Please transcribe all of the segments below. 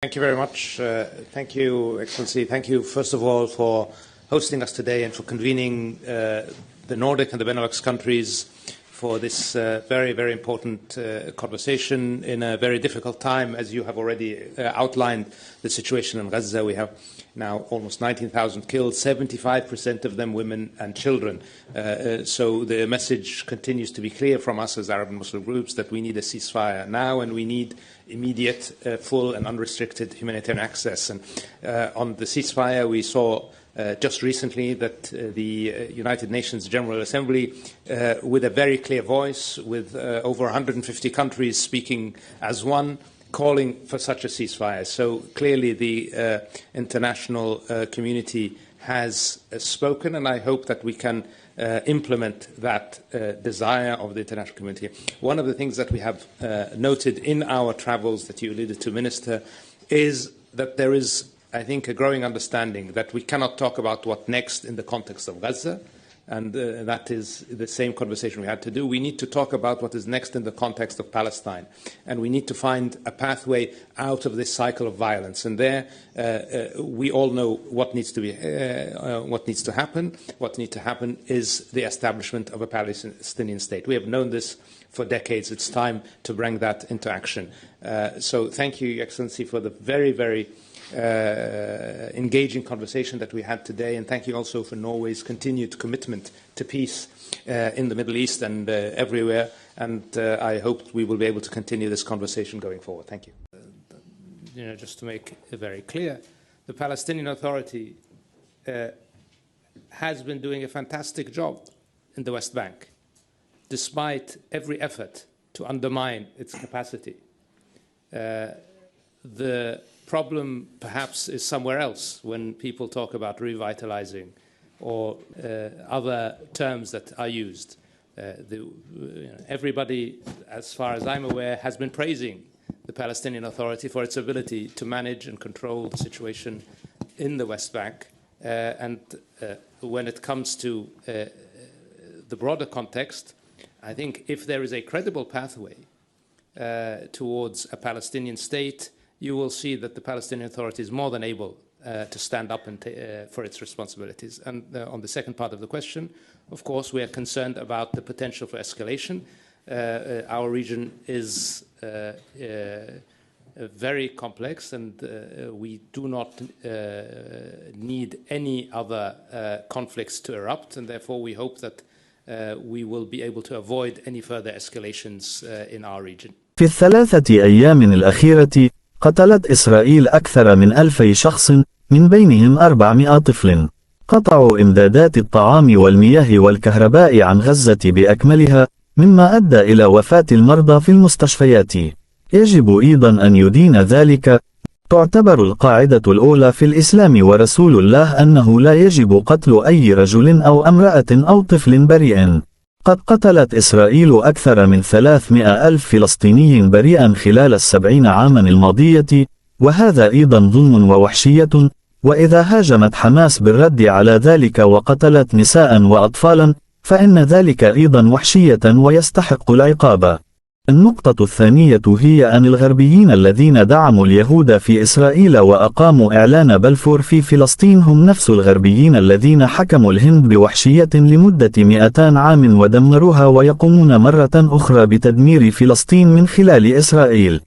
Thank you very much. Thank you, Excellency. Thank you, first of all, for hosting us today and for convening the Nordic and the Benelux countries for this very, very important conversation in a very difficult time. As you have already outlined the situation in Gaza, we have now almost 19,000 killed, 75% of them women and children. So the message continues to be clear from us as Arab and Muslim groups that we need a ceasefire now, and we need immediate, full and unrestricted humanitarian access. And on the ceasefire, we saw just recently that the United Nations General Assembly, with a very clear voice, with over 150 countries speaking as one, calling for such a ceasefire. So clearly the international community has spoken, and I hope that we can implement that desire of the international community. One of the things that we have noted in our travels that you alluded to, Minister, is that there is, I think, a growing understanding that we cannot talk about what next in the context of Gaza, and that is the same conversation we had to do. We need to talk about what is next in the context of Palestine, and we need to find a pathway out of this cycle of violence. And there, we all know what needs to be, what needs to happen. What needs to happen is the establishment of a Palestinian state. We have known this for decades. It's time to bring that into action. So, thank you, Your Excellency, for the very, very engaging conversation that we had today, and thank you also for Norway's continued commitment to peace in the Middle East and everywhere, and I hope we will be able to continue this conversation going forward. Thank you. Just to make it very clear, the Palestinian Authority has been doing a fantastic job in the West Bank, despite every effort to undermine its capacity. The problem perhaps is somewhere else when people talk about revitalizing or other terms that are used. Everybody, as far as I'm aware, has been praising the Palestinian Authority for its ability to manage and control the situation in the West Bank. And when it comes to the broader context, I think if there is a credible pathway towards a Palestinian state, you will see that the Palestinian Authority is more than able to stand up and for its responsibilities. And on the second part of the question, of course, we are concerned about the potential for escalation. Our region is very complex, and we do not need any other conflicts to erupt, and therefore we hope that we will be able to avoid any further escalations in our region. في الثلاثة أيام الأخيرة قتلت إسرائيل أكثر من 2000 شخص، من بينهم 400 طفل. قطعوا إمدادات الطعام والمياه والكهرباء عن غزة بأكملها، مما أدى إلى وفاة المرضى في المستشفيات. يجب أيضا أن يدين ذلك. تعتبر القاعدة الأولى في الإسلام ورسول الله أنه لا يجب قتل أي رجل أو امرأة أو طفل بريء. قد قتلت إسرائيل أكثر من 300 ألف فلسطيني بريئا خلال 70 عاما الماضية، وهذا أيضا ظلم ووحشية. وإذا هاجمت حماس بالرد على ذلك وقتلت نساء وأطفالا، فإن ذلك أيضا وحشية ويستحق العقاب. النقطة الثانية هي أن الغربيين الذين دعموا اليهود في إسرائيل وأقاموا إعلان بلفور في فلسطين هم نفس الغربيين الذين حكموا الهند بوحشية لمدة 200 عام ودمروها، ويقومون مرة أخرى بتدمير فلسطين من خلال إسرائيل.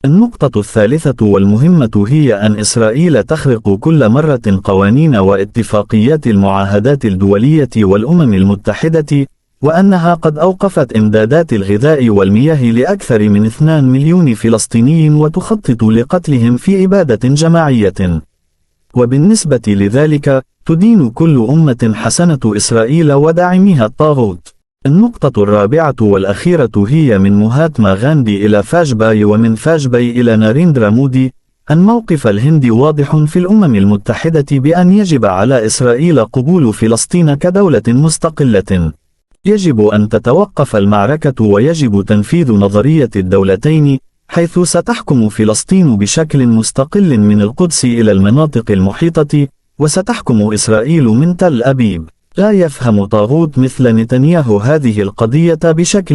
النقطة الثالثة والمهمة هي أن إسرائيل تخرق كل مرة قوانين واتفاقيات المعاهدات الدولية والأمم المتحدة، وأنها قد أوقفت إمدادات الغذاء والمياه لأكثر من 2 مليون فلسطيني وتخطط لقتلهم في إبادة جماعية. وبالنسبة لذلك، تدين كل أمة حسنة إسرائيل وداعميها الطاغوت. النقطة الرابعة والأخيرة هي من مهاتما غاندي إلى فاجباي، ومن فاجباي إلى ناريندرا مودي، أن موقف الهند واضح في الأمم المتحدة بأن يجب على إسرائيل قبول فلسطين كدولة مستقلة. يجب أن تتوقف المعركة، ويجب تنفيذ نظرية الدولتين، حيث ستحكم فلسطين بشكل مستقل من القدس إلى المناطق المحيطة، وستحكم إسرائيل من تل أبيب. لا يفهم طاغوت مثل نتنياهو هذه القضية بشكل